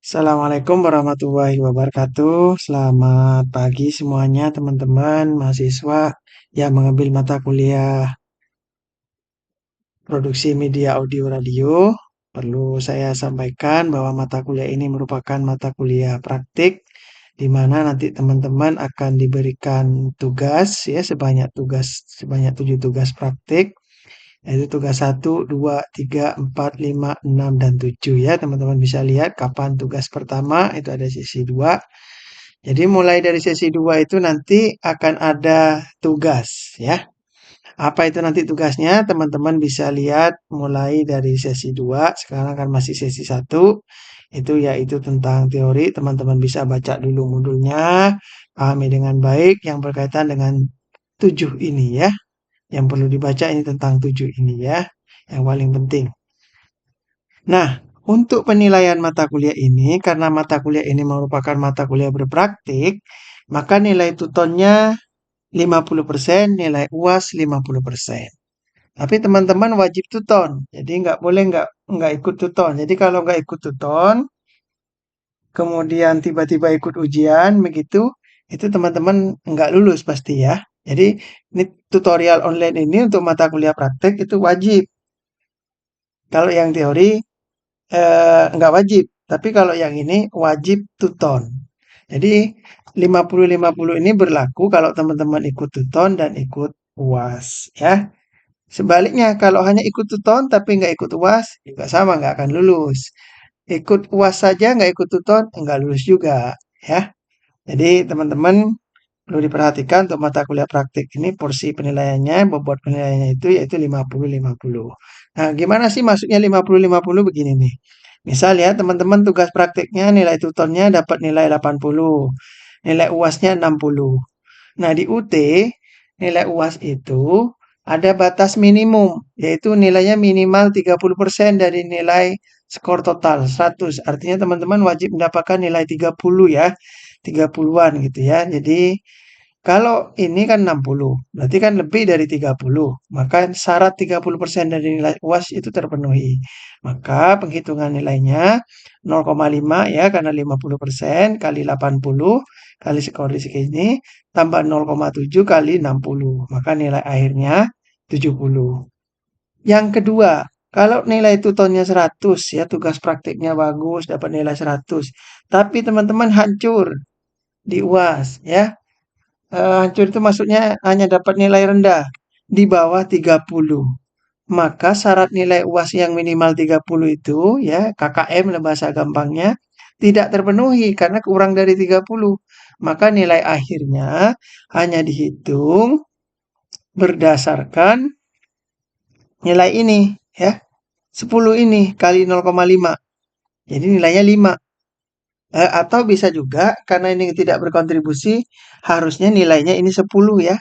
Assalamualaikum warahmatullahi wabarakatuh. Selamat pagi semuanya teman-teman mahasiswa yang mengambil mata kuliah produksi media audio radio. Perlu saya sampaikan bahwa mata kuliah ini merupakan mata kuliah praktik di mana nanti teman-teman akan diberikan tugas ya sebanyak 7 tugas praktik, yaitu tugas 1, 2, 3, 4, 5, 6 dan 7 ya. Teman-teman bisa lihat kapan tugas pertama itu ada sesi 2. Jadi mulai dari sesi 2 itu nanti akan ada tugas ya. Apa itu nanti tugasnya? Teman-teman bisa lihat mulai dari sesi 2. Sekarang kan masih sesi 1. Itu yaitu tentang teori. Teman-teman bisa baca dulu modulnya, pahami dengan baik yang berkaitan dengan 7 ini ya. Yang perlu dibaca ini tentang 7 ini ya. Yang paling penting. Nah, untuk penilaian mata kuliah ini, karena mata kuliah ini merupakan mata kuliah berpraktik, maka nilai tutonnya 50%, nilai UAS 50%. Tapi teman-teman wajib tuton, jadi nggak boleh nggak ikut tuton. Jadi kalau nggak ikut tuton, kemudian tiba-tiba ikut ujian begitu, itu teman-teman nggak lulus pasti ya. Jadi ini tutorial online ini untuk mata kuliah praktek itu wajib. Kalau yang teori nggak wajib, tapi kalau yang ini wajib tuton. Jadi 50-50 ini berlaku kalau teman-teman ikut tuton dan ikut UAS ya. Sebaliknya kalau hanya ikut tuton tapi nggak ikut UAS juga sama nggak akan lulus. Ikut UAS saja nggak ikut tuton nggak lulus juga ya. Jadi teman-teman perlu diperhatikan untuk mata kuliah praktik ini porsi penilaiannya, bobot penilaiannya itu yaitu 50-50. Nah, gimana sih masuknya 50-50 begini nih. Misal ya, teman-teman tugas praktiknya nilai tutornya dapat nilai 80, nilai UASnya 60. Nah, di UT nilai UAS itu ada batas minimum, yaitu nilainya minimal 30% dari nilai skor total 100. Artinya teman-teman wajib mendapatkan nilai 30 ya. 30-an gitu ya. Jadi kalau ini kan 60, berarti kan lebih dari 30. Maka syarat 30% dari nilai UAS itu terpenuhi. Maka penghitungan nilainya 0,5 ya karena 50% kali 80 kali skor di sini tambah 0,7 kali 60. Maka nilai akhirnya 70. Yang kedua, kalau nilai tutornya 100 ya tugas praktiknya bagus dapat nilai 100. Tapi teman-teman hancur di UAS ya. Hancur itu maksudnya hanya dapat nilai rendah di bawah 30. Maka syarat nilai UAS yang minimal 30 itu ya KKM lah bahasa gampangnya tidak terpenuhi karena kurang dari 30. Maka nilai akhirnya hanya dihitung berdasarkan nilai ini ya. 10 ini kali 0,5. Jadi nilainya 5. Atau bisa juga karena ini tidak berkontribusi harusnya nilainya ini 10 ya.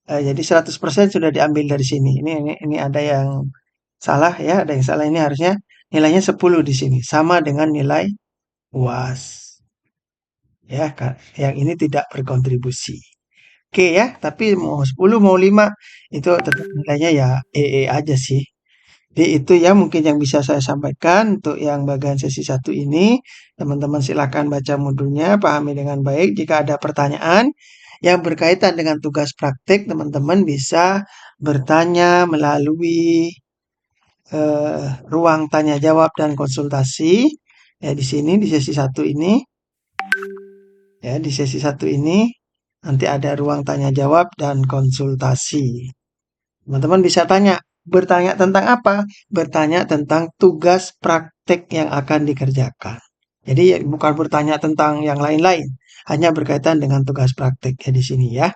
Jadi 100% sudah diambil dari sini. Ini ada yang salah ya, ada yang salah ini harusnya nilainya 10 di sini sama dengan nilai UAS. Ya, yang ini tidak berkontribusi. Oke ya, tapi mau 10 mau 5 itu tetap nilainya ya EE aja sih. Jadi itu ya mungkin yang bisa saya sampaikan untuk yang bagian sesi 1 ini. Teman-teman silakan baca modulnya, pahami dengan baik. Jika ada pertanyaan yang berkaitan dengan tugas praktik, teman-teman bisa bertanya melalui ruang tanya jawab dan konsultasi. Ya di sini di sesi 1 ini, ya di sesi 1 ini nanti ada ruang tanya jawab dan konsultasi. Teman-teman bisa bertanya tentang apa? Bertanya tentang tugas praktek yang akan dikerjakan. Jadi bukan bertanya tentang yang lain-lain, hanya berkaitan dengan tugas praktek ya di sini ya.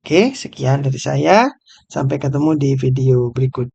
Oke, sekian dari saya. Sampai ketemu di video berikut.